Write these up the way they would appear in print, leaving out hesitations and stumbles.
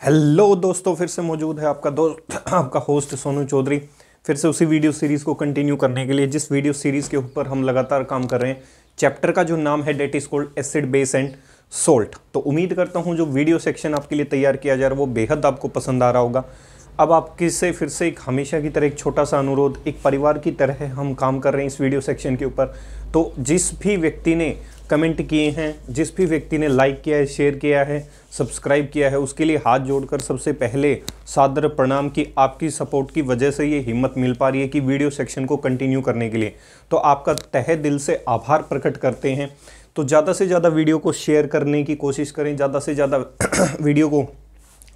Hello दोस्तों, फिर से मौजूद है आपका दोस्त आपका होस्ट सोनू चौधरी। फिर से उसी वीडियो सीरीज़ को कंटिन्यू करने के लिए जिस वीडियो सीरीज़ के ऊपर हम लगातार काम कर रहे हैं। चैप्टर का जो नाम है that is called acid base and salt. तो उम्मीद करता हूं जो वीडियो सेक्शन आपके लिए तैयार किया जा रहा है वो बेहद आपको पसंद आ रहा होगा। अब आपके से फिर से एक हमेशा की तरह एक छोटा सा अनुरोध, एक परिवार की तरह हम काम कर रहे हैं इस वीडियो सेक्शन के ऊपर। तो जिस भी व्यक्ति ने कमेंट किए हैं, जिस भी व्यक्ति ने लाइक किया है, शेयर किया है, सब्सक्राइब किया है, उसके लिए हाथ जोड़कर सबसे पहले सादर प्रणाम कि आपकी सपोर्ट की वजह से ये हिम्मत मिल पा रही है कि वीडियो सेक्शन को कंटिन्यू करने के लिए। तो आपका तहे दिल से आभार प्रकट करते हैं। तो ज़्यादा से ज़्यादा वीडियो को शेयर करने की कोशिश करें, ज़्यादा से ज़्यादा वीडियो को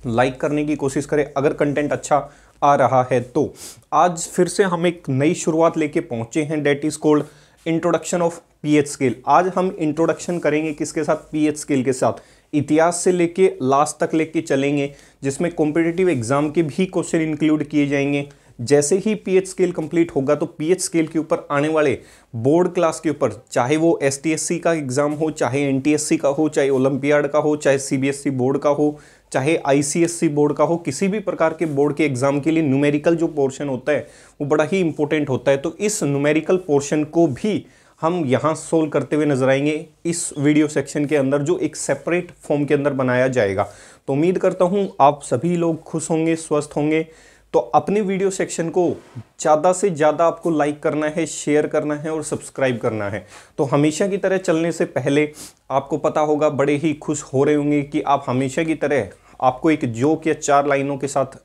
लाइक करने की कोशिश करें अगर कंटेंट अच्छा आ रहा है तो। आज फिर से हम एक नई शुरुआत लेके पहुंचे हैं, that is called introduction of pH scale. आज हम इंट्रोडक्शन करेंगे किसके साथ? पीएच स्केल के साथ। इतिहास से लेके लास्ट तक लेके चलेंगे, जिसमें कॉम्पिटिटिव एग्जाम के भी क्वेश्चन इंक्लूड किए जाएंगे। जैसे ही पीएच स्केल कंप्लीट होगा तो पीएच स्केल के ऊपर आने वाले बोर्ड क्लास के ऊपर, चाहे वो एसटीएससी का एग्जाम हो, चाहे एनटीएससी का हो, चाहे ओलंपियाड का हो, चाहे सीबीएसई बोर्ड का हो, चाहे आईसीएससी बोर्ड का हो, किसी भी प्रकार के बोर्ड के एग्जाम के लिए न्यूमेरिकल जो पोर्शन होता है वो बड़ा ही इंपॉर्टेंट होता है। तो इस न्यूमेरिकल पोर्शन को भी हम यहाँ सोल्व करते हुए नजर आएंगे इस वीडियो सेक्शन के अंदर, जो एक सेपरेट फॉर्म के अंदर बनाया जाएगा। तो उम्मीद करता हूँ आप सभी लोग खुश होंगे, स्वस्थ होंगे। तो अपने वीडियो सेक्शन को ज़्यादा से ज़्यादा आपको लाइक करना है, शेयर करना है और सब्सक्राइब करना है। तो हमेशा की तरह चलने से पहले आपको पता होगा, बड़े ही खुश हो रहे होंगे कि आप हमेशा की तरह आपको एक जोक या 4 लाइनों के साथ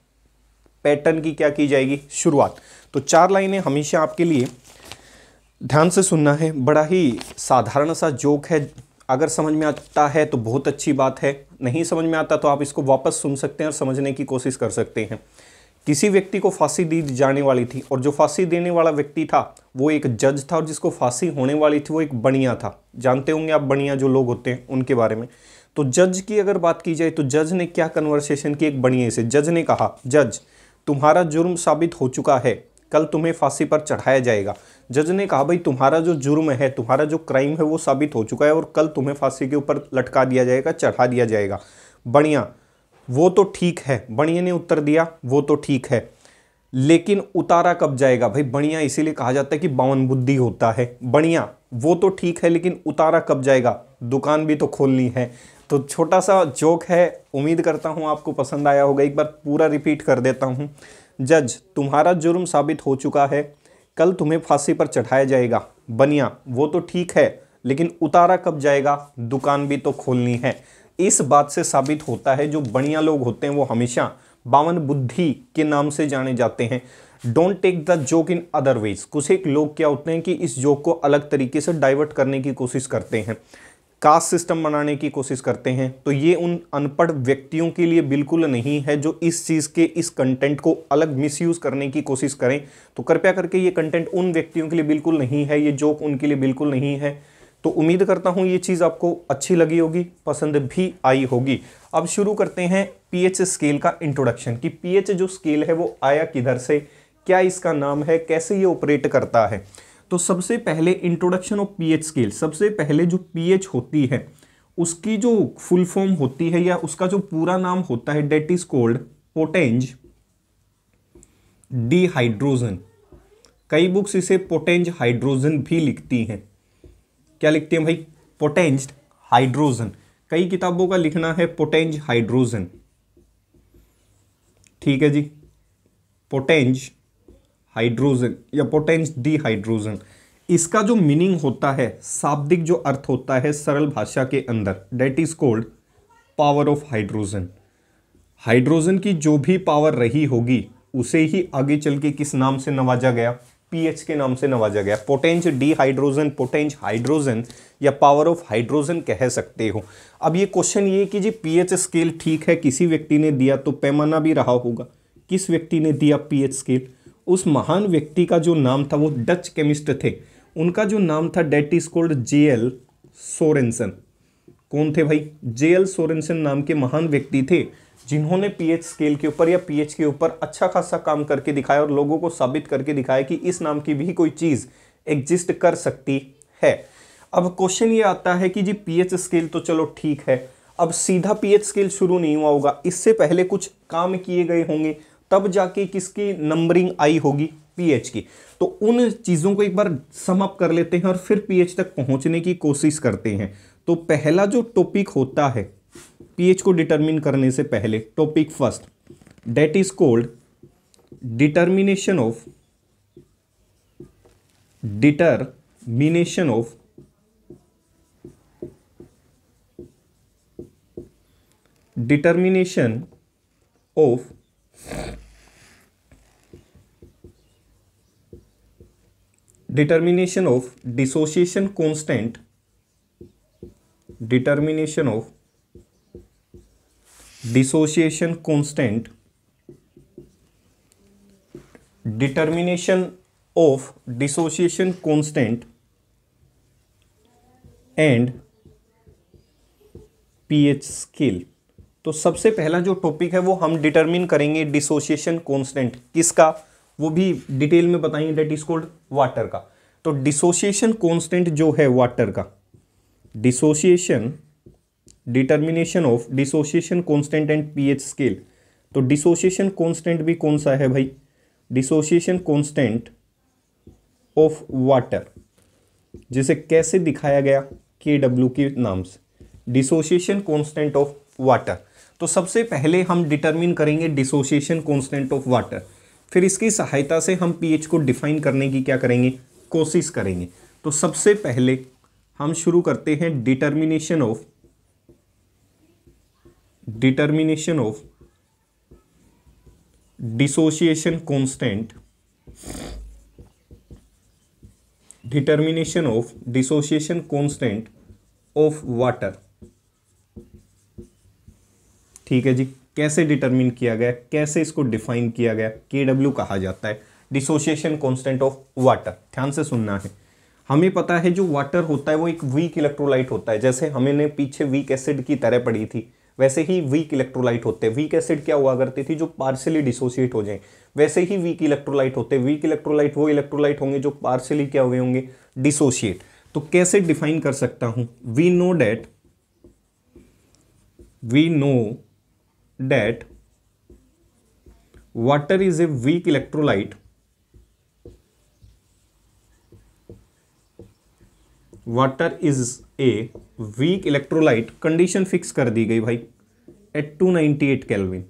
पैटर्न की क्या की जाएगी शुरुआत। तो 4 लाइनें हमेशा आपके लिए ध्यान से सुनना है। बड़ा ही साधारण सा जोक है, अगर समझ में आता है तो बहुत अच्छी बात है, नहीं समझ में आता तो आप इसको वापस सुन सकते हैं और समझने की कोशिश कर सकते हैं। किसी व्यक्ति को फांसी दी जाने वाली थी और जो फांसी देने वाला व्यक्ति था वो एक जज था, और जिसको फांसी होने वाली थी वो एक बनिया था। जानते होंगे आप बनिया जो लोग होते हैं उनके बारे में। तो जज की अगर बात की जाए तो जज ने क्या कन्वर्सेशन की एक बनिए से। जज ने कहा, जज तुम्हारा जुर्म साबित हो चुका है, कल तुम्हें फांसी पर चढ़ाया जाएगा। जज ने कहा, भाई तुम्हारा जो जुर्म है, तुम्हारा जो क्राइम है वो साबित हो चुका है और कल तुम्हें फांसी के ऊपर लटका दिया जाएगा, चढ़ा दिया जाएगा। बढ़िया, वो तो ठीक है। बढ़िया ने उत्तर दिया, वो तो ठीक है, लेकिन उतारा कब जाएगा? भाई बढ़िया इसीलिए कहा जाता है कि बावन बुद्धि होता है। बढ़िया, वो तो ठीक है, लेकिन उतारा कब जाएगा? दुकान भी तो खोलनी है। तो छोटा सा जोक है, उम्मीद करता हूँ आपको पसंद आया होगा। एक बार पूरा रिपीट कर देता हूँ। जज तुम्हारा जुर्म साबित हो चुका है, कल तुम्हें फांसी पर चढ़ाया जाएगा। बनिया, वो तो ठीक है, लेकिन उतारा कब जाएगा? दुकान भी तो खोलनी है। इस बात से साबित होता है जो बढ़िया लोग होते हैं वो हमेशा बावन बुद्धि के नाम से जाने जाते हैं। Don't take the joke in other ways. कुछ एक लोग क्या होते हैं कि इस जोक को अलग तरीके से डाइवर्ट करने की कोशिश करते हैं, कास्ट सिस्टम बनाने की कोशिश करते हैं। तो ये उन अनपढ़ व्यक्तियों के लिए बिल्कुल नहीं है जो इस चीज़ के, इस कंटेंट को अलग मिसयूज़ करने की कोशिश करें। तो कृपया करके ये कंटेंट उन व्यक्तियों के लिए बिल्कुल नहीं है, ये जोक उनके लिए बिल्कुल नहीं है। तो उम्मीद करता हूँ ये चीज़ आपको अच्छी लगी होगी, पसंद भी आई होगी। अब शुरू करते हैं पीएच स्केल का इंट्रोडक्शन, कि पीएच जो स्केल है वो आया किधर से, क्या इसका नाम है, कैसे ये ऑपरेट करता है। तो सबसे पहले इंट्रोडक्शन ऑफ पीएच स्केल। सबसे पहले जो पीएच होती है उसकी जो फुल फॉर्म होती है या उसका जो पूरा नाम होता है, डेट इज कॉल्ड पोटेंज डिहाइड्रोजन। कई बुक्स इसे पोटेंज हाइड्रोजन भी लिखती हैं। क्या लिखते हैं भाई? पोटेंज हाइड्रोजन। कई किताबों का लिखना है पोटेंज हाइड्रोजन। ठीक है जी, पोटेंज हाइड्रोजन या पोटेंज डिहाइड्रोजन। इसका जो मीनिंग होता है, शाब्दिक जो अर्थ होता है सरल भाषा के अंदर, that is called power of hydrogen. Hydrogen की जो भी पावर रही होगी उसे ही आगे चल के किस नाम से नवाजा गया? पीएच के नाम से नवाजा गया। पोटेंज डिहाइड्रोजन, पोटेंज हाइड्रोजन या पावर ऑफ हाइड्रोजन कह सकते हो। अब ये क्वेश्चन ये कि जी पीएच स्केल ठीक है, किसी व्यक्ति ने दिया तो पैमाना भी रहा होगा। किस व्यक्ति ने दिया पीएच स्केल? उस महान व्यक्ति का जो नाम था, वो डच केमिस्ट थे, उनका जो नाम था that is called J L Sorensen. कौन थे भाई? जेएल सोरेनसन नाम के महान व्यक्ति थे, जिन्होंने पीएच स्केल के ऊपर या पीएच के ऊपर अच्छा खासा काम करके दिखाया और लोगों को साबित करके दिखाया कि इस नाम की भी कोई चीज़ एग्जिस्ट कर सकती है। अब क्वेश्चन ये आता है कि जी पीएच स्केल तो चलो ठीक है, अब सीधा पीएच स्केल शुरू नहीं हुआ होगा, इससे पहले कुछ काम किए गए होंगे, तब जाके किसकी नंबरिंग आई होगी, पीएच की। तो उन चीज़ों को एक बार सम अप कर लेते हैं और फिर पीएच तक पहुंचने की कोशिश करते हैं। तो पहला जो टॉपिक होता है पीएच को डिटरमिन करने से पहले, topic first, that is called determination of determination of dissociation constant, determination of dissociation constant, determination of dissociation constant and pH scale. तो सबसे पहला जो टॉपिक है वो हम डिटरमिन करेंगे डिसोसिएशन कांस्टेंट, किसका, वो भी डिटेल में बताएंगे, दैट इज कॉल्ड वाटर का। तो डिसोसिएशन कांस्टेंट जो है वाटर का, dissociation, determination of dissociation constant and pH scale. तो डिसोसिएशन कांस्टेंट भी कौन सा है भाई, डिसोसिएशन कांस्टेंट ऑफ वाटर, जिसे कैसे दिखाया गया, KW के नाम से, डिसोसिएशन कांस्टेंट ऑफ वाटर। तो सबसे पहले हम डिटरमिन करेंगे डिसोसिएशन कांस्टेंट ऑफ वाटर, फिर इसकी सहायता से हम पीएच को डिफाइन करने की क्या करेंगे, कोशिश करेंगे। तो सबसे पहले हम शुरू करते हैं determination of dissociation constant, determination of dissociation constant of water. ठीक है जी, कैसे डिटरमिन किया गया, कैसे इसको डिफाइन किया गया, KW कहा जाता है, डिसोसिएशन कांस्टेंट ऑफ वाटर। ध्यान से सुनना है, हमें पता है जो वाटर होता है वो एक वीक इलेक्ट्रोलाइट होता है, जैसे हमने पीछे वीक एसिड की तरह पढ़ी थी, वैसे ही वीक इलेक्ट्रोलाइट होते हैं। वीक एसिड क्या हुआ करती थी, जो पार्शियली डिसोसिएट हो जाए, वैसे ही वीक इलेक्ट्रोलाइट होते हैं। वीक इलेक्ट्रोलाइट वो इलेक्ट्रोलाइट होंगे जो पार्शियली क्या हुए होंगे, डिसोसिएट। तो कैसे डिफाइन कर सकता हूं, we know that water is a weak electrolyte, water is a weak electrolyte, condition fix कर दी गई भाई एट 298 केल्विन।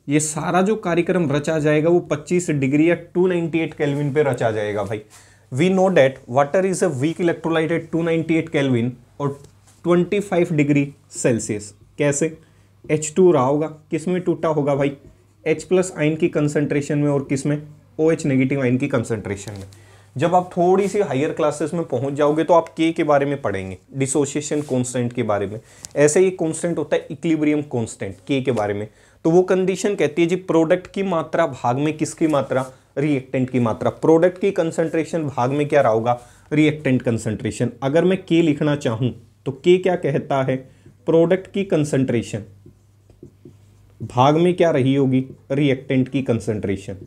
ये सारा जो कार्यक्रम रचा जाएगा वो 25 डिग्री या 298 केल्विन पे रचा जाएगा भाई। We know that water is a weak electrolyte at 298 kelvin और 25 डिग्री सेल्सियस। कैसे, H2 रहा होगा, किस में टूटा होगा भाई, H प्लस आयन की कंसंट्रेशन में और किस में, OH नेगेटिव आयन की कंसंट्रेशन में। जब आप थोड़ी सी हायर क्लासेस में पहुंच जाओगे तो आप K के बारे में पढ़ेंगे, डिसोसिएशन कांस्टेंट के बारे में। ऐसे ही कांस्टेंट होता है इक्विलिब्रियम कांस्टेंट, K के बारे में। तो वो कंडीशन कहती है जी प्रोडक्ट की मात्रा भाग में किसकी मात्रा, रिएक्टेंट की मात्रा। प्रोडक्ट की कंसंट्रेशन भाग में क्या रहा होगा, रिएक्टेंट कंसंट्रेशन। अगर मैं K लिखना चाहूं तो K क्या कहता है, प्रोडक्ट की कंसंट्रेशन भाग में क्या रही होगी, रिएक्टेंट की कंसंट्रेशन।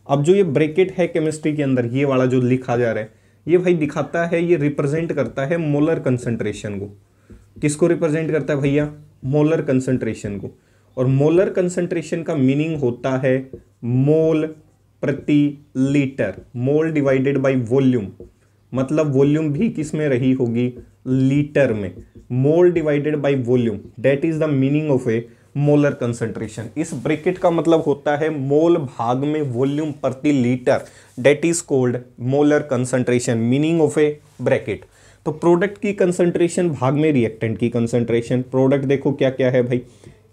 अब जो ये ब्रैकेट है केमिस्ट्री के अंदर, ये वाला जो लिखा जा रहा है, ये भाई दिखाता है, ये रिप्रेजेंट करता है मोलर कंसंट्रेशन को। किसको रिप्रेजेंट करता है भैया, मोलर कंसंट्रेशन को। और मोलर कंसंट्रेशन का मीनिंग होता है मोल प्रति litre, mole divided by volume. मतलब वॉल्यूम भी किस में रही होगी, लीटर में। मोल divided by volume, that is the meaning of A molar concentration. इस ब्रैकेट का मतलब होता है मोल भाग में वॉल्यूम प्रति litre, that is called molar concentration, meaning of A bracket. तो प्रोडक्ट की कंसंट्रेशन भाग में रिएक्टेंट की कंसंट्रेशन। प्रोडक्ट देखो क्या क्या है भाई,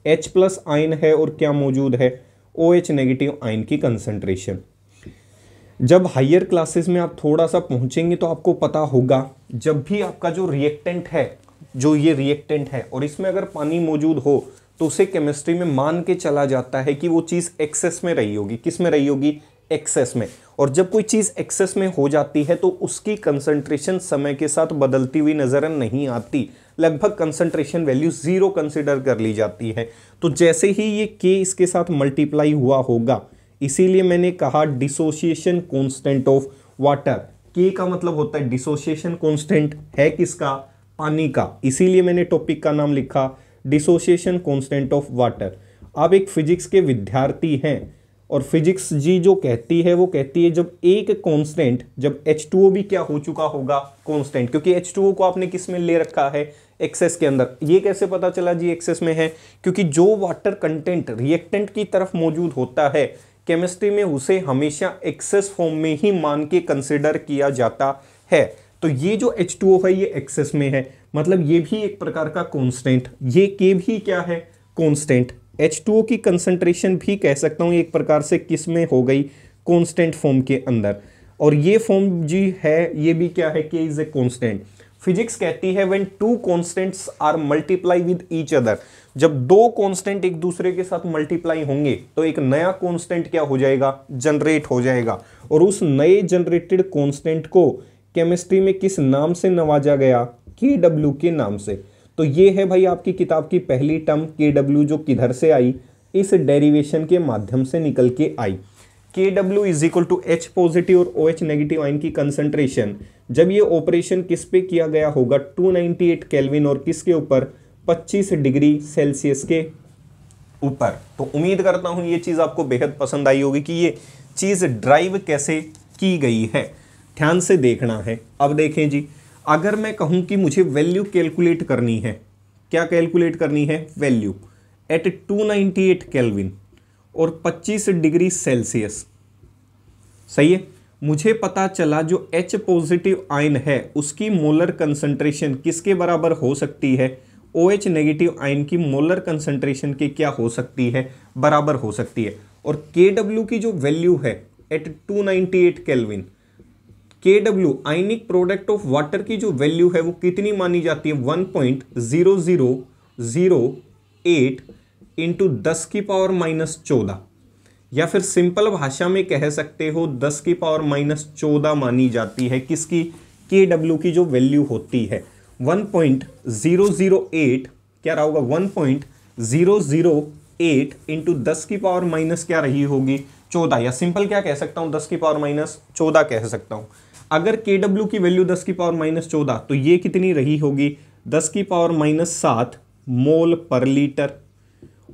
H प्लस आयन है और क्या मौजूद है, OH नेगेटिव आयन की कंसंट्रेशन। जब हायर क्लासेस में आप थोड़ा सा पहुंचेंगे तो आपको पता होगा, जब भी आपका जो रिएक्टेंट है, जो ये रिएक्टेंट है और इसमें अगर पानी मौजूद हो तो उसे केमिस्ट्री में मान के चला जाता है कि वो चीज़ एक्सेस में रही होगी। किस में रही होगी, एक्सेस में। और जब कोई चीज़ एक्सेस में हो जाती है तो उसकी कंसंट्रेशन समय के साथ बदलती हुई नजर नहीं आती, लगभग कंसंट्रेशन वैल्यू 0 कंसिडर कर ली जाती है। तो जैसे ही ये K इसके साथ मल्टीप्लाई हुआ होगा, इसीलिए मैंने कहा dissociation constant of water. K का मतलब होता है डिसोसिएशन कांस्टेंट है किसका, पानी का। इसीलिए मैंने टॉपिक का नाम लिखा डिसोसिएशन कांस्टेंट ऑफ वाटर। आप एक फिजिक्स के विद्यार्थी हैं और फिजिक्स जी जो कहती है वो कहती है जब एक कांस्टेंट, जब H2O भी क्या हो चुका होगा, कांस्टेंट, क्योंकि H2O को आपने किस में ले रखा है, एक्सेस के अंदर। ये कैसे पता चला जी एक्सेस में है, क्योंकि जो वाटर कंटेंट रिएक्टेंट की तरफ मौजूद होता है केमिस्ट्री में उसे हमेशा एक्सेस फॉर्म में ही मान के कंसिडर किया जाता है। तो ये जो H2O है ये एक्सेस में है, मतलब ये भी एक प्रकार का कांस्टेंट, ये के भी क्या है, कांस्टेंट। H2O की कंसंट्रेशन भी कह सकता हूँ एक प्रकार से किस में हो गई, कांस्टेंट फॉर्म के अंदर। और ये फॉर्म जी है ये भी क्या है, के इज ए कांस्टेंट। फिजिक्स कहती है when two constants are multiply with each other, जब दो कांस्टेंट एक दूसरे के साथ मल्टीप्लाई होंगे तो एक नया कांस्टेंट क्या हो जाएगा, जनरेट हो जाएगा। और उस नए जनरेटेड कांस्टेंट को केमिस्ट्री में किस नाम से नवाजा गया, Kw के नाम से। तो ये है भाई आपकी किताब की पहली टर्म Kw, जो किधर से आई, इस डेरिवेशन के माध्यम से निकल के आई। Kw is equal to H positive और OH नेगेटिव आयन की कंसंट्रेशन, जब ये ऑपरेशन किस पे किया गया होगा, 298 केल्विन और किसके ऊपर, 25 डिग्री सेल्सियस के ऊपर। तो उम्मीद करता हूं ये चीज आपको बेहद पसंद आई होगी कि ये चीज ड्राइव कैसे की गई है। ध्यान से देखना है। अब देखें जी, अगर मैं कहूं कि मुझे वैल्यू कैलकुलेट करनी है, क्या कैलकुलेट करनी है, वैल्यू एट 298 केल्विन और 25 डिग्री सेल्सियस, सही है। मुझे पता चला जो H पॉजिटिव आयन है उसकी मोलर कंसंट्रेशन किसके बराबर हो सकती है, OH नेगेटिव आयन की मोलर कंसंट्रेशन के क्या हो सकती है, बराबर हो सकती है। और Kw की जो वैल्यू है at 298 kelvin, Kw ionic product of water की जो वैल्यू है वो कितनी मानी जाती है, 1.0008 इंटू 10 की पावर माइनस 14, या फिर सिंपल भाषा में कह सकते हो 10 की पावर माइनस 14 मानी जाती है किसकी, Kw की जो वैल्यू होती है 1.008, क्या रहा होगा, 1.008 इंटू 10 की पावर माइनस क्या रही होगी, 14, या सिंपल क्या कह सकता हूं, 10 की पावर माइनस 14 कह सकता हूं। अगर Kw की वैल्यू 10 की पावर माइनस 14, तो ये कितनी रही होगी, 10 की पावर माइनस 7 मोल पर लीटर।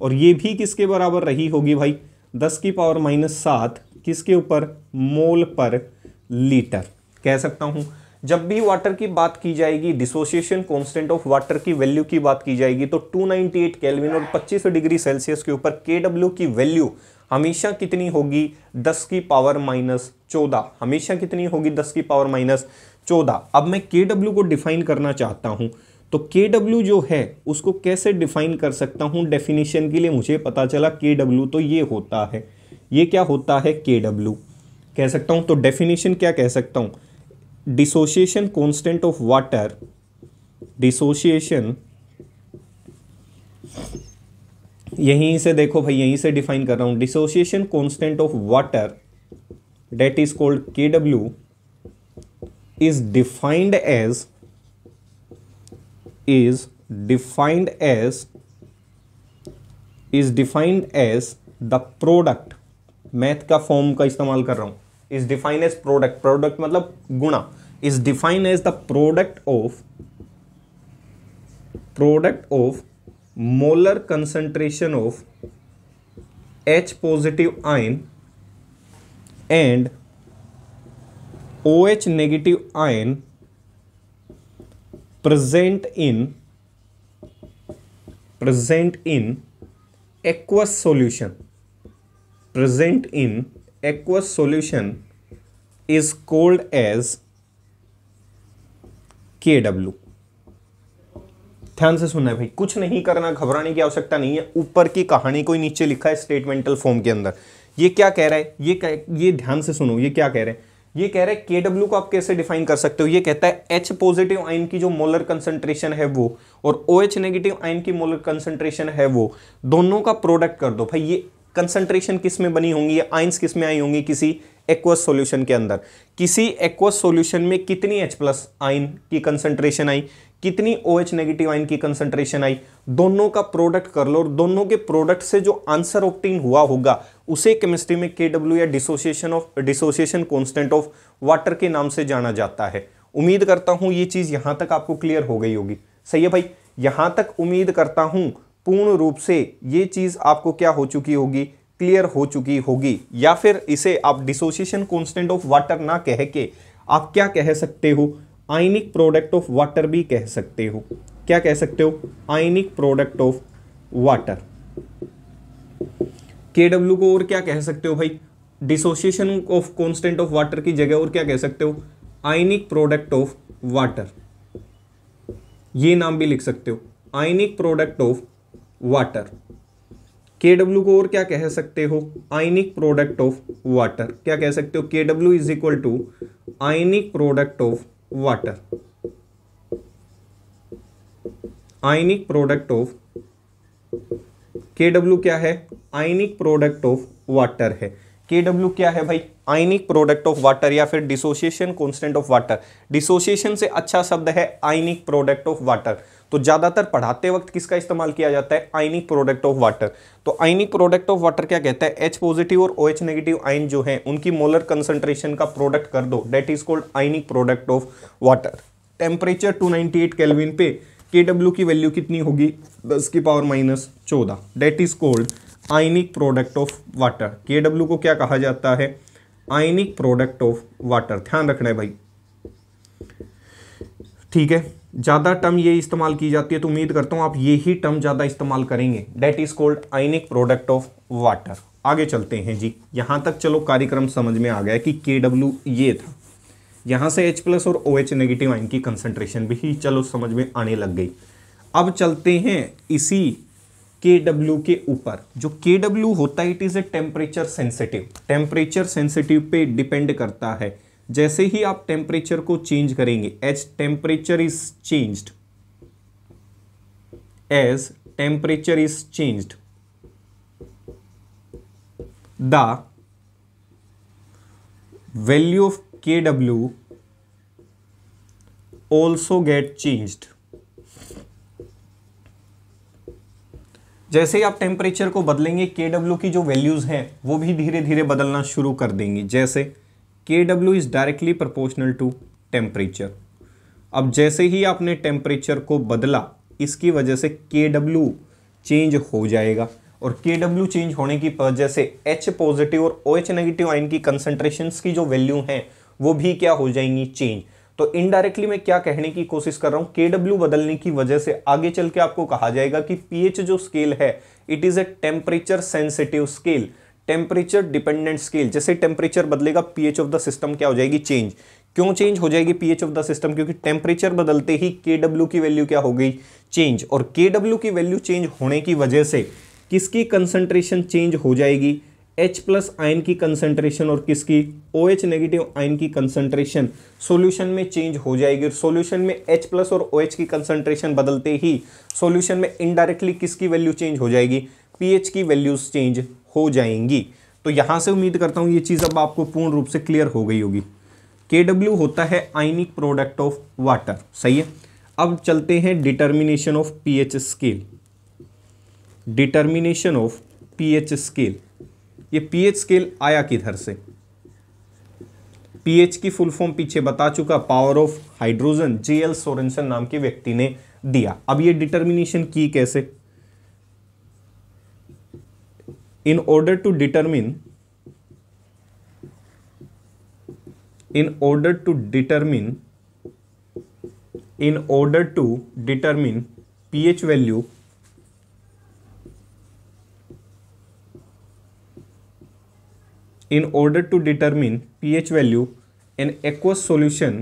और ये भी किसके बराबर रही होगी भाई, 10 की पावर माइनस 7 किसके ऊपर, मोल पर लीटर कह सकता हूं। जब भी वाटर की बात की जाएगी, डिसोसिएशन कांस्टेंट ऑफ वाटर की वैल्यू की बात की जाएगी, तो 298 केल्विन और 25 डिग्री सेल्सियस के ऊपर Kw की वैल्यू हमेशा कितनी होगी, 10 की पावर माइनस 14, हमेशा कितनी होगी, 10 की पावर माइनस 14। अब मैं Kw को डिफाइन करना चाहता हूं, तो Kw जो है उसको कैसे डिफाइन कर सकता हूं, डेफिनेशन के लिए मुझे पता चला Kw तो ये होता है, ये क्या होता है, Kw कह सकता हूं। तो डेफिनेशन क्या कह सकता हूं, dissociation constant of water, dissociation, यहीं से देखो भाई, यहीं से डिफाइन कर रहा हूं, dissociation constant of water that is called Kw is defined as the product, math का फॉर्म का इस्तेमाल कर रहा हूं, is defined as product, product मतलब गुणा, is defined as the product of molar concentration of H positive ion and OH negative ion present in aqueous solution is called as Kw। ध्यान से सुनना है भाई, कुछ नहीं करना, घबराने की आवश्यकता नहीं है। ऊपर की कहानी कोई नीचे लिखा है स्टेटमेंटल फॉर्म के अंदर। ये क्या कह रहा है, ये ध्यान से सुनो, ये क्या कह रहे हैं, ये कह रहे हैं Kw को आप कैसे डिफाइन कर सकते हो। ये कहता है H पॉजिटिव आयन की जो मोलर कंसंट्रेशन है वो और OH नेगेटिव आयन की मोलर कंसंट्रेशन है वो, दोनों का प्रोडक्ट कर दो भाई। ये कंसंट्रेशन किस में बनी होंगी, ये आयंस किस में आई होंगी, किसी एक्वस सॉल्यूशन के अंदर। किसी एक्वस सॉल्यूशन में कितनी H प्लस आयन की कंसंट्रेशन आई, कितनी OH नेगेटिव आयन की कंसंट्रेशन आई, दोनों का प्रोडक्ट कर लो और दोनों के प्रोडक्ट से जो आंसर ऑब्टेन हुआ होगा उसे केमिस्ट्री में Kw या डिसोसिएशन कांस्टेंट ऑफ वाटर के नाम से जाना जाता है। उम्मीद करता हूं ये चीज यहां तक आपको क्लियर हो गई होगी। सही है भाई, यहां तक उम्मीद करता हूं पूर्ण रूप से ये चीज आपको क्या हो चुकी होगी, क्लियर हो चुकी होगी। या फिर इसे आप डिसोसिएशन कांस्टेंट ऑफ वाटर ना कह के आप क्या कह सकते हो, आयनिक प्रोडक्ट ऑफ वाटर भी कह सकते हो। क्या कह सकते हो, आयनिक प्रोडक्ट ऑफ वाटर। KW को और क्या कह सकते हो भाई, dissociation of constant of water की जगह और क्या कह सकते हो, आयनिक प्रोडक्ट ऑफ वाटर। ये नाम भी लिख सकते हो, आयनिक प्रोडक्ट ऑफ वाटर। KW को और क्या कह सकते हो, आयनिक प्रोडक्ट ऑफ वाटर। क्या कह सकते हो, KW is equal to ionic product of water. Ionic product of KW क्या है, आयनिक प्रोडक्ट ऑफ वाटर है। KW क्या है भाई, आयनिक प्रोडक्ट ऑफ वाटर या फिर dissociation constant of water. Dissociation से अच्छा शब्द है आयनिक प्रोडक्ट ऑफ वाटर। तो ज्यादातर पढ़ाते वक्त किसका इस्तेमाल किया जाता है, आयनिक प्रोडक्ट ऑफ वाटर। तो आयनिक प्रोडक्ट ऑफ वाटर क्या कहता है, H पॉजिटिव और OH नेगेटिव आयन जो है उनकी मोलर कंसंट्रेशन का प्रोडक्ट कर दो, that is called ionic product of water. Temperature 298 kelvin पे KW की वैल्यू कितनी होगी, 10 की power -14, that is called ionic product of water. KW को क्या कहा जाता है, आयनिक प्रोडक्ट ऑफ वाटर। ध्यान रखना है भाई, ठीक है। ज्यादा टर्म ये इस्तेमाल की जाती है तो उम्मीद करता हूं आप ये ही टर्म ज्यादा इस्तेमाल करेंगे, that is called ionic product of water. आगे चलते हैं जी, यहां तक चलो कार्यक्रम समझ में आ गया कि KW ये था। यहां से H+ और OH नेगेटिव आयन की कंसंट्रेशन भी चलो समझ में आने लग गई। अब चलते हैं इसी KW के ऊपर। जो KW होता है it is a temperature sensitive. Temperature sensitive पे डिपेंड करता है। जैसे ही आप टेम्परेचर को चेंज करेंगे, as temperature is changed, as temperature is changed the value of KW also get changed। जैसे ही आप टेम्परेचर को बदलेंगे KW की जो वैल्यूज हैं वो भी धीरे धीरे बदलना शुरू कर देंगी। जैसे KW is directly proportional to temperature. अब जैसे ही आपने टेम्परेचर को बदला इसकी वजह से KW चेंज हो जाएगा, और KW चेंज होने की वजह से H पॉजिटिव और OH नेगेटिव आयन की कंसंट्रेशंस की जो वैल्यू हैं वो भी क्या हो जाएंगी, चेंज। तो इनडायरेक्टली मैं क्या कहने की कोशिश कर रहा हूं, KW बदलने की वजह से आगे चल के आपको कहा जाएगा कि pH जो स्केल है it is a temperature sensitive scale, temperature dependent scale. जैसे टेम्परेचर बदलेगा pH ऑफ द सिस्टम क्या हो जाएगी, चेंज। क्यों चेंज हो जाएगी pH ऑफ द सिस्टम, क्योंकि टेम्परेचर बदलते ही KW की वैल्यू क्या हो गई, चेंज। और KW की वैल्यू चेंज होने की वजह से किसकी कंसंट्रेशन चेंज हो जाएगी, H+ आयन की कंसंट्रेशन और किसकी, OH नेगेटिव आयन की कंसंट्रेशन सॉल्यूशन में चेंज हो जाएगी। और सॉल्यूशन में H+ और OH की कंसंट्रेशन बदलते ही सॉल्यूशन में इनडायरेक्टली किसकी वैल्यू चेंज हो जाएगी, pH की वैल्यूज चेंज हो जाएंगी। तो यहां से उम्मीद करता हूं ये चीज अब आपको पूर्ण रूप से क्लियर हो गई होगी। KW होता है आयनिक प्रोडक्ट ऑफ वाटर, सही है। अब चलते हैं determination of pH scale. Determination of pH scale, ये pH स्केल आया किधर से, pH की फुल फॉर्म पीछे बता चुका, power of hydrogen, JL Sorensen नाम के व्यक्ति ने दिया। अब ये डिटर्मिनेशन की कैसे, in order to determine pH value an aqueous solution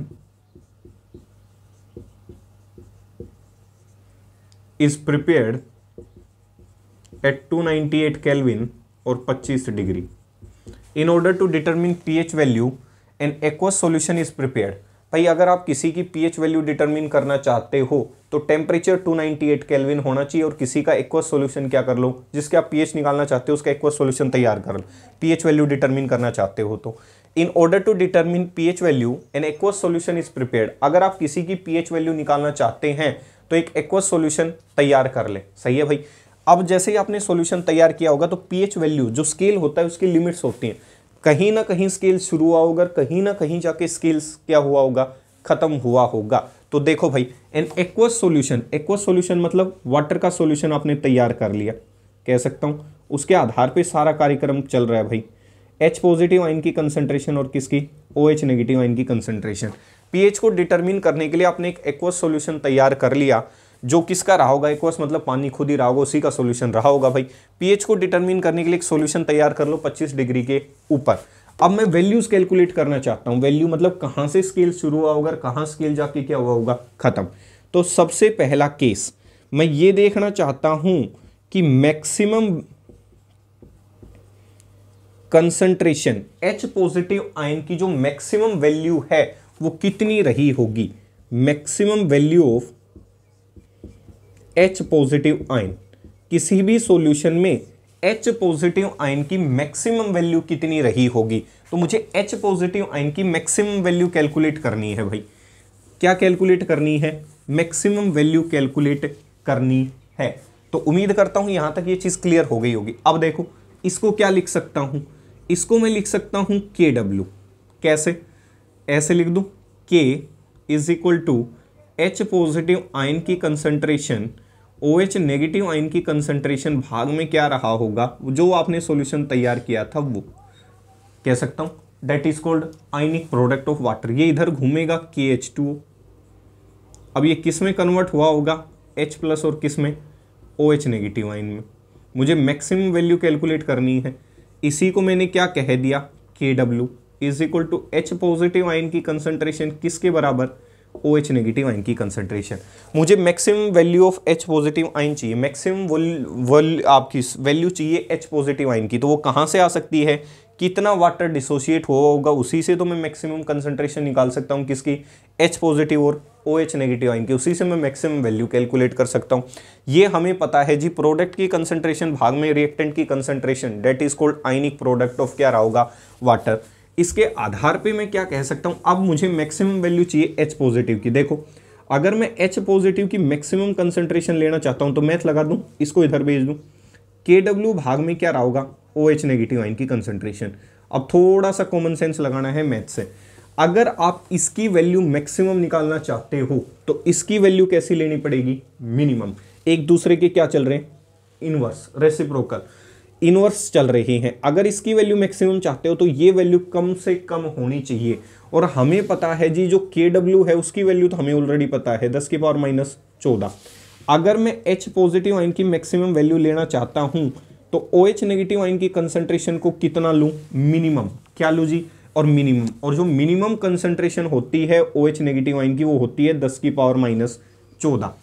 is prepared at 298 Kelvin और 25 degree. In order to determine pH value an aqueous solution is prepared। भाई अगर आप किसी की pH वैल्यू डिटरमिन करना चाहते हो तो टेम्परेचर 298 केल्विन होना चाहिए, और किसी का एक्वस सॉल्यूशन क्या कर लो, जिसके आप pH निकालना चाहते हो उसका एक्वस सॉल्यूशन तैयार कर लो, pH वैल्यू डिटरमिन करना चाहते हो तो। In order to determine pH value an aqueous solution is prepared. अगर आप किसी की pH वैल्यू निकालना चाहते हैं तो एक एक्वस सॉल्यूशन तैयार कर ले, सही है भाई। अब जैसे ही आपने सॉल्यूशन तैयार किया होगा तो pH वैल्यू जो स्केल होता है उसकी लिमिट्स होती हैं, कहीं ना कहीं स्केल शुरू हुआ होगा, कहीं ना कहीं जाके स्केल क्या हुआ होगा, खत्म हुआ होगा। तो देखो भाई, एन एक्वस सॉल्यूशन मतलब वाटर का सॉल्यूशन आपने तैयार कर लिया, कह सकता हूं उसके आधार पे सारा कार्यक्रम चल रहा है भाई। H पॉजिटिव आयन की कंसंट्रेशन और किसकी, OH नेगेटिव आयन की कंसंट्रेशन। पीएच को डिटरमिन करने के लिए आपने एक एक्वस सॉल्यूशन तैयार कर लिया, जो किसका रहा होगा, एक्वस मतलब पानी खुद ही रहा होगा, उसी का सॉल्यूशन रहा होगा भाई। पीएच को डिटरमिन करने के लिए एक सॉल्यूशन तैयार कर लो 25 डिग्री के ऊपर। अब मैं वैल्यूज कैलकुलेट करना चाहता हूं, वैल्यू मतलब कहां से स्केल शुरू हुआ होगा, कहां स्केल जाके क्या हुआ होगा, खत्म। तो सबसे पहला केस मैं ये देखना चाहता हूं कि maximum concentration H positive ion की जो मैक्सिमम वैल्यू है वो कितनी रही होगी। Maximum value of H positive ion, किसी भी सॉल्यूशन में H पॉजिटिव आयन की मैक्सिमम वैल्यू कितनी रही होगी। तो मुझे H पॉजिटिव आयन की मैक्सिमम वैल्यू कैलकुलेट करनी है भाई। क्या कैलकुलेट करनी है, मैक्सिमम वैल्यू कैलकुलेट करनी है। तो उम्मीद करता हूं यहां तक ये चीज क्लियर हो गई होगी। अब देखो इसको क्या लिख सकता हूं, इसको मैं लिख सकता हूं KW। कैसे, ऐसे लिख दूं, K is equal to H positive ion की कंसंट्रेशन OH नेगेटिव आयन की कंसंट्रेशन भाग में क्या रहा होगा, जो आपने सॉल्यूशन तैयार किया था वो, कह सकता हूं that is called ionic product of water. ये इधर घूमेगा KH2O। अब ये किस में कन्वर्ट हुआ होगा, H प्लस और किस में, OH नेगेटिव आयन में। मुझे मैक्सिमम वैल्यू कैलकुलेट करनी है, इसी को मैंने क्या कह दिया, KW is equal to H positive ion की कंसंट्रेशन किसके बराबर, OH नेगेटिव आयन की कंसंट्रेशन। मुझे maximum value of H positive ion चाहिए, मैक्सिमम आपकी वैल्यू चाहिए H पॉजिटिव आयन की। तो वो कहाँ से आ सकती है, कितना वाटर डिसोशिएट हुआ होगा उसी से तो मैं मैक्सिमम कंसंट्रेशन निकाल सकता हूँ किसकी, H पॉजिटिव और OH नेगेटिव आयन की, उसी से मैं मैक्सिमम वैल्यू कैलकुलेट कर सकता हूँ। ये हमें पता है जी, प्रोडक्ट की कंसंट्रेशन भाग में रिएक्टेंट की concentration, that is called ionic product of क्या रहा होगा, वाटर। इसके आधार पे मैं क्या कह सकता हूँ, अब मुझे मैक्सिमम वैल्यू चाहिए H पॉजिटिव की। देखो अगर मैं H पॉजिटिव की मैक्सिमम कंसंट्रेशन लेना चाहता हूँ तो मैथ लगा दूँ, इसको इधर भेज दूँ, KW भाग में क्या रहा होगा, OH नेगेटिव आयन की कंसंट्रेशन। अब थोड़ा सा कॉमन सेंस लगाना है मैथ से, अगर आप इसकी वैल्यू मैक्सिमम निकालना चाहते हो तो इसकी वैल्यू कैसी लेनी पड़ेगी, मिनिमम। एक दूसरे के क्या चल रहे हैं, इनवर्स, रेसिप्रोकल, इनवर्स चल रही हैं। अगर इसकी वैल्यू मैक्सिमम चाहते हो तो ये वैल्यू कम से कम होनी चाहिए। और हमें पता है जी, जो KW है उसकी वैल्यू तो हमें ऑलरेडी पता है 10 की पावर माइनस 14। अगर मैं H पॉजिटिव आयन की मैक्सिमम वैल्यू लेना चाहता हूं तो OH नेगेटिव आयन की कंसंट्रेशन को कितना लूं, मिनिमम। क्या लूं जी, और मिनिमम, और जो मिनिमम कंसंट्रेशन होती है OH नेगेटिव आयन की वो होती है 10 की पावर माइनस 14।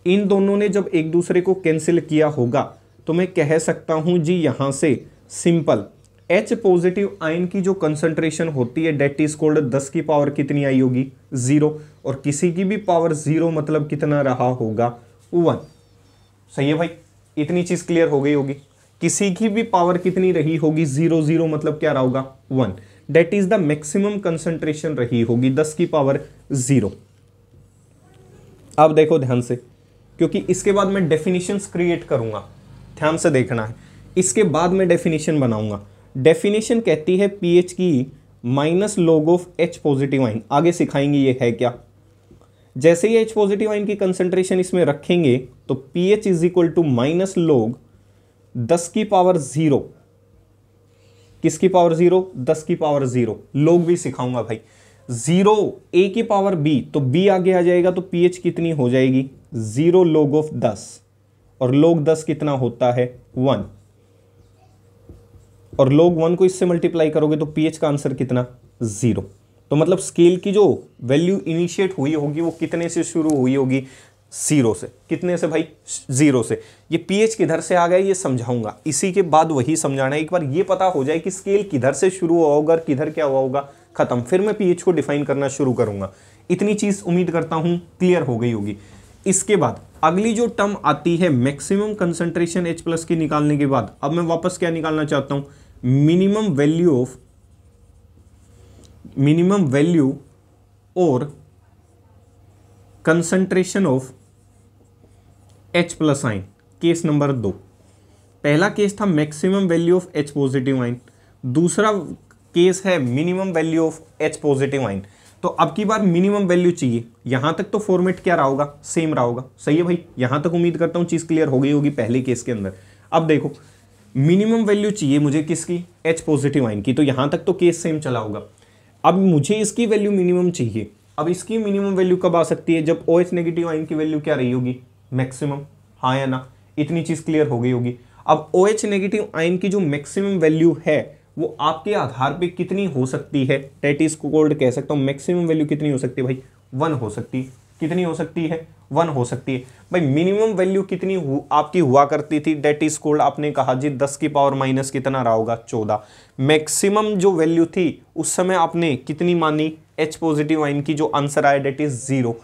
इन दोनों ने जब एक दूसरे को कैंसिल किया होगा तो मैं कह सकता हूं जी, यहां से सिंपल H पॉजिटिव आयन की जो कंसंट्रेशन होती है डेट इज कॉल्ड 10 की पावर कितनी आई होगी, 0, और किसी की भी पावर 0 मतलब कितना रहा होगा, 1। सही है भाई, इतनी चीज क्लियर हो गई होगी। किसी की भी पावर कितनी रही होगी, 0, 0 मतलब क्या रहा होगा, 1। That is the maximum concentration रही होगी 10 की पावर 0। अब देखो ध्यान से, क्योंकि इसके बाद मैं डेफिनेशंस क्रिएट करूंगा, ध्यान से देखना है। इसके बाद मैं डेफिनेशन बनाऊंगा। डेफिनेशन कहती है पीएच की minus log of H positive ion. आगे सिखाएंगे ये है क्या। जैसे ही H पॉजिटिव आयन की कंसंट्रेशन इसमें रखेंगे तो pH is equal to minus log 10 की पावर 0, किसकी पावर 0, 10 की पावर 0। लॉग भी सिखाऊंगा भाई। 0 A की पावर B, तो B आगे आ जाएगा तो pH कितनी हो जाएगी, 0 log ऑफ 10, और log 10 कितना होता है, 1, और log 1 को इससे मल्टीप्लाई करोगे तो pH का आंसर कितना, 0। तो मतलब स्केल की जो वैल्यू इनिशिएट हुई होगी वो कितने से शुरू हुई होगी, 0 से। कितने से भाई, 0 से। ये pH किधर से आ गया ये समझाऊंगा, इसी के बाद वही समझाना है। एक बार ये पता हो जाए कि स्केल किधर से शुरू हुआ होगा और किधर क्या हुआ होगा, खत्म। फिर मैं pH को डिफाइन करना शुरू करूंगा। इतनी चीज उम्मीद करता हूं क्लियर हो गई होगी। इसके बाद अगली जो टर्म आती है मैक्सिमम कंसंट्रेशन H प्लस की निकालने के बाद, अब मैं वापस क्या निकालना चाहता हूं, मिनिमम वैल्यू और concentration of H plus ion. Case number 2, पहला केस था maximum value of H positive ion, दूसरा केस है minimum value of H positive ion. तो अब की बार मिनिमम वैल्यू चाहिए। यहां तक तो फॉर्मेट क्या रहा होगा, सेम रहा होगा, सही है भाई। यहां तक उम्मीद करता हूं चीज क्लियर हो गई होगी पहले केस के अंदर। अब देखो मिनिमम वैल्यू चाहिए मुझे किसकी, H पॉजिटिव आयन की, तो यहां तक तो केस सेम चला होगा। अब मुझे इसकी वैल्यू मिनिमम चाहिए। अब इसकी मिनिमम वैल्यू कब आ सकती है, जब OH नेगेटिव आयन की वैल्यू क्या रही होगी, मैक्सिमम, हाँ या ना, इतनी चीज क्लियर हो गई होगी। अब OH नेगेटिव आयन की जो मैक्सिमम वैल्यू है वो आपके आधार पे कितनी हो सकती है, दैट इज कॉल्ड, कह सकता हूं मैक्सिमम वैल्यू कितनी हो सकती है भाई, 1 हो सकती है। कितनी हो सकती है, 1 हो सकती है भाई। मिनिमम वैल्यू कितनी आपकी हुआ करती थी, दैट इज कॉल्ड, आपने कहा जी 10 की पावर माइनस कितना रहा होगा, 14। मैक्सिमम जो वैल्यू थी उस समय आपने कितनी मानी, H पॉजिटिव आयन की, जो आंसर आया that is 0।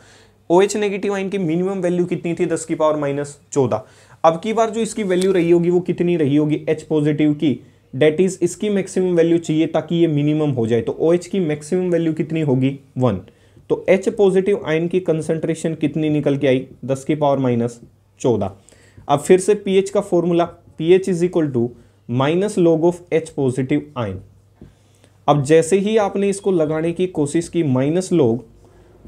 OH negative ion की मिनिमम वैल्यू कितनी थी, 10 की पावर माइनस 14। अब की बार जो इसकी वैल्यू रही होगी वो कितनी रही होगी, H पॉजिटिव की, डेट इज इसकी मैक्सिमम वैल्यू चाहिए ताकि ये मिनिमम हो जाए। तो OH की मैक्सिमम वैल्यू कितनी होगी, 1। तो H पॉजिटिव आयन की कंसंट्रेशन कितनी निकल के आई, 10 की पावर माइनस 14। अब फिर से pH का formula, pH is equal to minus log of H positive ion. अब जैसे ही आपने इसको लगाने की कोशिश की, माइनस लॉग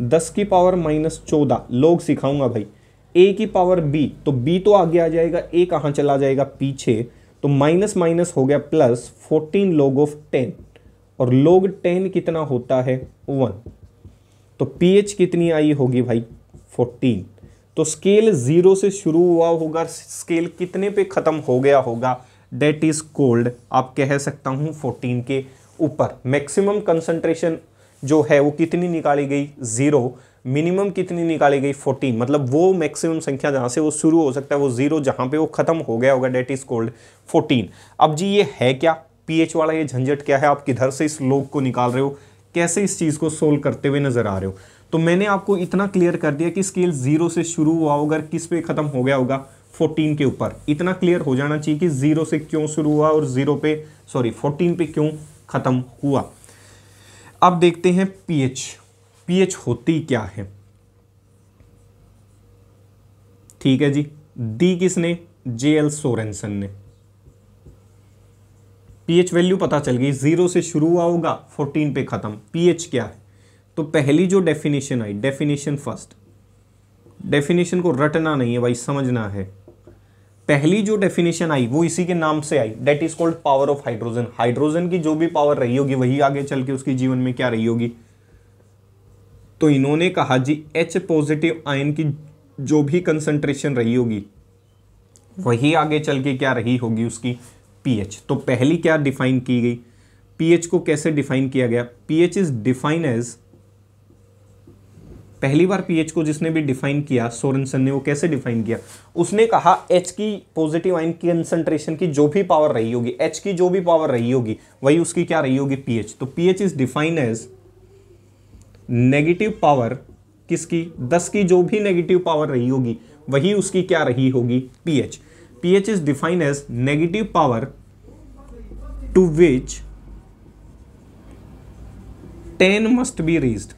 10 की पावर माइनस 14, लॉग सिखाऊंगा भाई, A की पावर B, तो B तो आगे आ जाएगा, A कहाँ चला जाएगा, पीछे, तो माइनस माइनस हो गया प्लस 14 log ऑफ 10, और log 10 कितना होता है, 1। तो pH कितनी आई होगी भाई, 14। तो स्केल 0 से शुरू हुआ होगा, स्केल कितने पे खत्म हो गया होगा, डेट इज कोल्ड, आप कह सकता हूं 14 के ऊपर। मैक्सिमम कंसंट्रेशन जो है वो कितनी निकाली गई, 0। मिनिमम कितनी निकाली गई, 14। मतलब वो मैक्सिमम संख्या जहां से वो शुरू हो सकता है वो 0, जहां पे वो खत्म हो गया होगा डेट इज कोल्ड 14। अब जी ये है क्या, pH वाला ये झंझट क्या है, आप किधर से इस लॉग को निकाल रहे हो, कैसे इस चीज को सोल्व करते हुए नजर आ रहे हो। तो मैंने आपको इतना क्लियर कर दिया कि स्केल 0 से शुरू हुआ होगा, किस पे खत्म हो गया होगा, 14 के ऊपर। इतना क्लियर हो जाना चाहिए कि 0 से क्यों शुरू हुआ और 14 पे क्यों खत्म हुआ। अब देखते हैं pH होती क्या है। ठीक है जी, दी किसने, JL सोरेनसन ने। pH वैल्यू पता चल गई, 0 से शुरू हुआ होगा, 14 पे खत्म। pH क्या है, तो पहली जो डेफिनेशन आई, डेफिनेशन फर्स्ट, डेफिनेशन को रटना नहीं है भाई, समझना है। पहली जो डेफिनेशन आई वो इसी के नाम से आई, that is called power of hydrogen. Hydrogen की जो भी पावर रही होगी वही आगे चल के उसकी जीवन में क्या रही होगी। तो इन्होंने कहा जी H पॉजिटिव आयन की जो भी कंसंट्रेशन रही होगी वही आगे चल के क्या रही होगी, उसकी pH। तो पहली क्या डिफाइन की गई, pH को कैसे डिफाइन किया गया, pH इज डिफाइन एज, पहली बार pH को जिसने भी डिफाइन किया सोरेनसन ने, वो कैसे डिफाइन किया, उसने कहा H की पॉजिटिव आयन की कंसंट्रेशन की जो भी पावर रही होगी, H की जो भी पावर रही होगी वही उसकी क्या रही होगी, pH। तो pH is define as negative power किसकी, 10 की जो भी नेगेटिव पावर रही होगी वही उसकी क्या रही होगी, pH। pH is define as negative power to which 10 must be raised.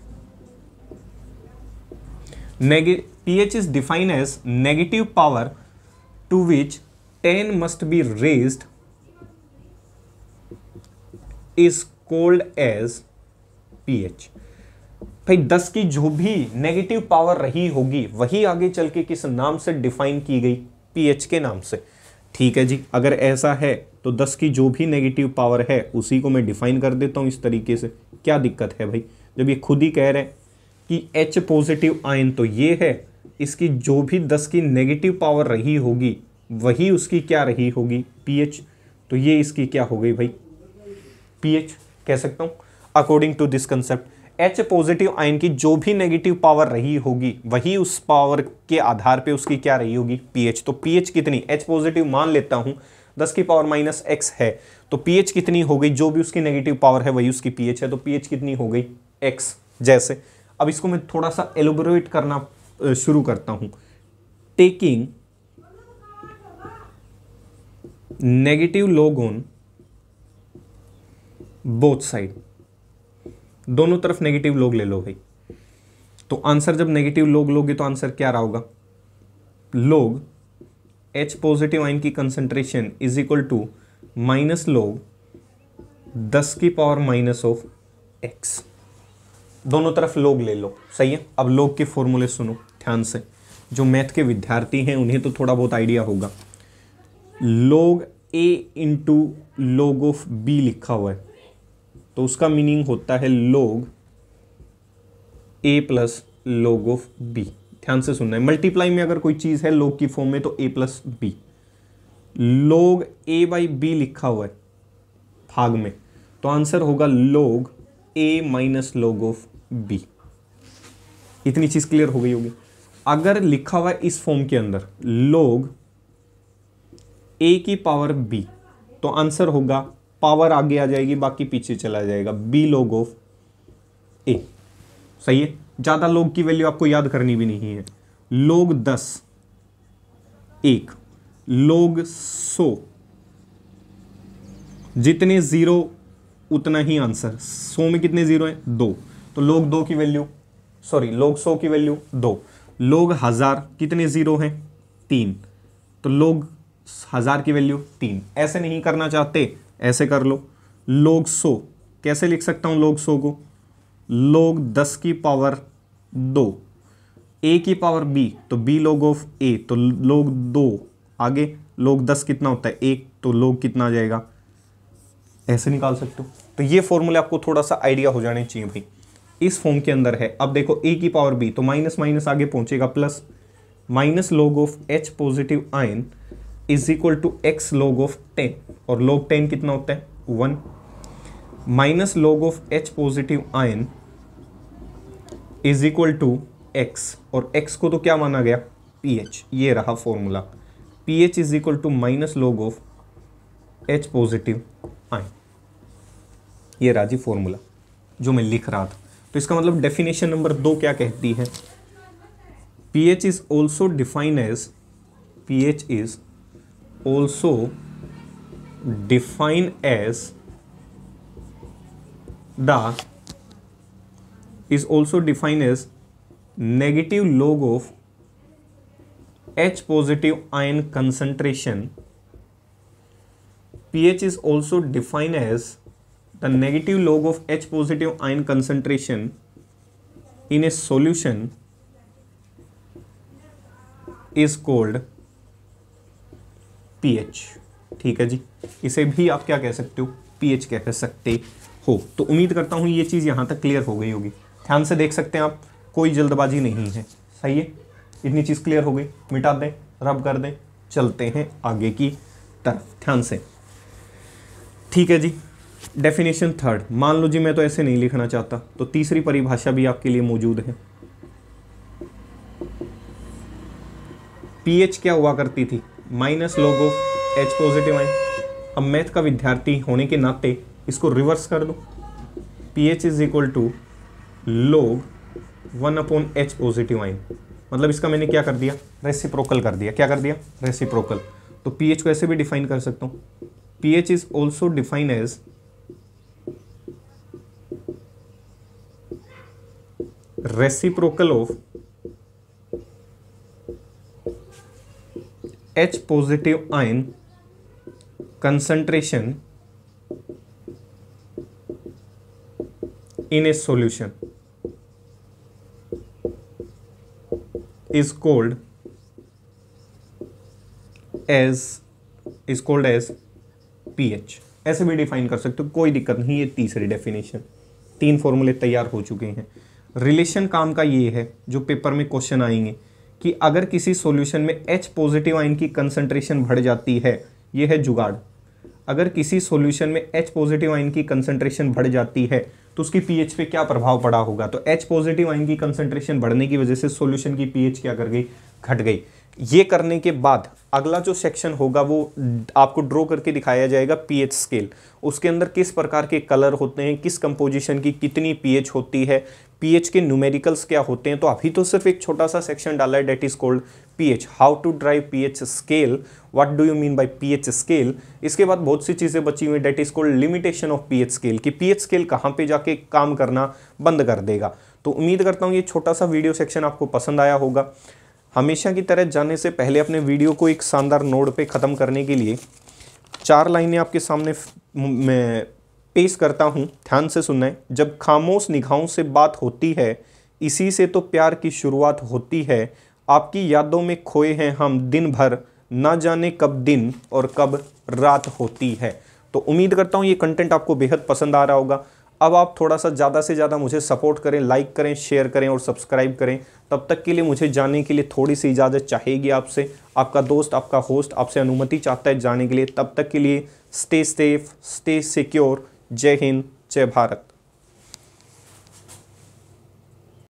pH is defined as negative power to which 10 must be raised is called as pH। भाई 10 की जो भी नेगेटिव पावर रही होगी वही आगे चल के किस नाम से डिफाइन की गई, pH के नाम से। ठीक है जी, अगर ऐसा है तो 10 की जो भी नेगेटिव पावर है उसी को मैं डिफाइन कर देता हूं इस तरीके से। क्या दिक्कत है भाई, जब ये खुद ही कह रहे हैं कि H पॉजिटिव आयन तो ये है, इसकी जो भी 10 की नेगेटिव पावर रही होगी वही उसकी क्या रही होगी, pH। तो ये इसकी क्या हो गई भाई, pH कह सकता हूं according to this concept. H positive ion की जो भी नेगेटिव पावर रही होगी वही उस पावर के आधार पे उसकी क्या रही होगी, pH। तो pH कितनी, H पॉजिटिव मान लेता हूं 10 की पावर माइनस x है, तो pH कितनी हो गई, जो भी उसकी नेगेटिव पावर है वही उसकी pH है, तो pH कितनी हो गई, x। जैसे अब इसको मैं थोड़ा सा एलोबोरेट करना शुरू करता हूं। Taking negative log on both side, दोनों तरफ नेगेटिव लॉग ले लो भाई। तो आंसर जब नेगेटिव लॉग लोगे तो आंसर क्या रहा होगा, लॉग H पॉजिटिव आयन की concentration is equal to minus log 10 की पावर माइनस ऑफ x। दोनों तरफ लोग ले लो, सही है। अब लोग के फॉर्मूले सुनो ध्यान से, जो मैथ के विद्यार्थी हैं उन्हें तो थोड़ा बहुत आइडिया होगा। log a into log of b लिखा हुआ है, तो उसका मीनिंग होता है log a plus log of b। ध्यान से सुनना है, मल्टीप्लाई में अगर कोई चीज़ है log की फॉर्म में तो a plus b। log a by b लिखा हुआ है भाग में, तो आंसर होगा log a minus log of b। इतनी चीज़ क्लियर हो गई होगी। अगर लिखा हुआ है इस फॉर्म के अंदर log a की पावर b, तो आंसर होगा, पावर आगे आ जाएगी बाकी पीछे चला जाएगा, b log ऑफ a। सही है, ज़्यादा log की वैल्यू आपको याद करनी भी नहीं है। log 10 1, log 100, जितने जीरो उतना ही आंसर। 100 में कितने जीरो हैं? 2, तो log 2 की वैल्यू, सॉरी log 100 की वैल्यू 2। log 1000 कितने जीरो हैं? 3, तो log 1000 की वैल्यू 3। ऐसे नहीं करना चाहते ऐसे कर लो। log 100 कैसे लिख सकता हूं log 100 को? log 10 की पावर 2, a की पावर b, तो b log ऑफ a, तो log 2 आगे log 10 कितना होता है? 1, तो log कितना आ जाएगा? ऐसे निकाल सकते हो। तो ये फॉर्मूले आपको थोड़ा सा आइडिया हो जाने चाहिए भाई। इस फॉर्म के अंदर है, अब देखो a की पावर b, तो माइनस माइनस आगे पहुंचेगा plus, minus log of h positive ion is equal to x log of 10, और log 10 कितना होता है? 1, minus log of h positive ion is equal to x, और x को तो क्या माना गया? pH। ये रहा formula, pH is equal to minus log of h positive ion. ये रहा जी फॉर्मूला जो मैं लिख रहा था। तो इसका मतलब डेफिनेशन नंबर 2 क्या कहती है? pH is also define as, pH is also define as the, is also defined as negative log of H positive ion concentration. pH is also defined as the negative log of H positive ion concentration in a solution is called pH। ठीक है जी, इसे भी आप क्या कह सकते हो? pH कह सकते हो। तो उम्मीद करता हूं ये चीज़ यहां तक क्लियर हो गई होगी। ध्यान से देख सकते हैं आप, कोई जल्दबाजी नहीं है, सही है। इतनी चीज़ क्लियर हो गई, मिटा दें, रब कर दें, चलते हैं आगे की तरफ ध्यान से। ठीक है जी, डेफिनेशन 3। मान लो जी मैं तो ऐसे नहीं लिखना चाहता, तो तीसरी परिभाषा भी आपके लिए मौजूद है। pH क्या हुआ करती थी? Minus log of H positive ion. अब मैथ का विद्यार्थी होने के नाते इसको रिवर्स कर दो, pH is equal to log 1/H positive ion. मतलब इसका मैंने क्या कर दिया? रेसिप्रोकल कर दिया। क्या कर दिया? रेसिप्रोकल। तो pH को ऐसे भी डिफाइन कर सकता हूँ, pH is also define as reciprocal of H positive ion concentration in a solution is called as pH। ऐसे भी डिफाइन कर सकते हो, कोई दिक्कत नहीं। ये तीसरी डेफिनेशन, 3 फॉर्मूले तैयार हो चुके हैं। रिलेशन काम का ये है जो पेपर में क्वेश्चन आएंगे कि अगर किसी सॉल्यूशन में H पॉजिटिव आयन की कंसंट्रेशन बढ़ जाती है, ये है जुगाड़। अगर किसी सॉल्यूशन में H पॉजिटिव आयन की कंसंट्रेशन बढ़ जाती है तो उसकी pH पे क्या प्रभाव पड़ा होगा? तो H पॉजिटिव आयन की कंसंट्रेशन बढ़ने की वजह से सॉल्यूशन की pH क्या कर गई? घट गई। ये करने के बाद अगला जो सेक्शन होगा वो आपको ड्रॉ करके दिखाया जाएगा pH स्केल। उसके अंदर किस प्रकार के कलर होते हैं, किस कंपोजिशन की कितनी pH होती है, pH के न्यूमेरिकल्स क्या होते हैं। तो अभी तो सिर्फ एक छोटा सा सेक्शन डाला है, that is called pH, how to drive pH scale, what do you mean by pH scale. इसके बाद बहुत सी चीज़ें बची हुई, that is called limitation of pH scale, कि pH स्केल कहाँ पे जाके काम करना बंद कर देगा। तो उम्मीद करता हूँ ये छोटा सा वीडियो सेक्शन आपको पसंद आया होगा। हमेशा की तरह जाने से पहले अपने वीडियो को एक शानदार नोट पे ख़त्म करने के लिए 4 लाइनें आपके सामने मैं पेश करता हूँ, ध्यान से सुनना है। जब खामोश निगाहों से बात होती है, इसी से तो प्यार की शुरुआत होती है। आपकी यादों में खोए हैं हम दिन भर, ना जाने कब दिन और कब रात होती है। तो उम्मीद करता हूँ ये कंटेंट आपको बेहद पसंद आ रहा होगा। अब आप थोड़ा सा ज़्यादा से ज़्यादा मुझे सपोर्ट करें, लाइक करें, शेयर करें और सब्सक्राइब करें। तब तक के लिए मुझे जाने के लिए थोड़ी सी इजाज़त चाहेगी आपसे। आपका दोस्त, आपका होस्ट आपसे अनुमति चाहता है जाने के लिए। तब तक के लिए स्टे सेफ, स्टे सिक्योर। जय हिंद, जय भारत।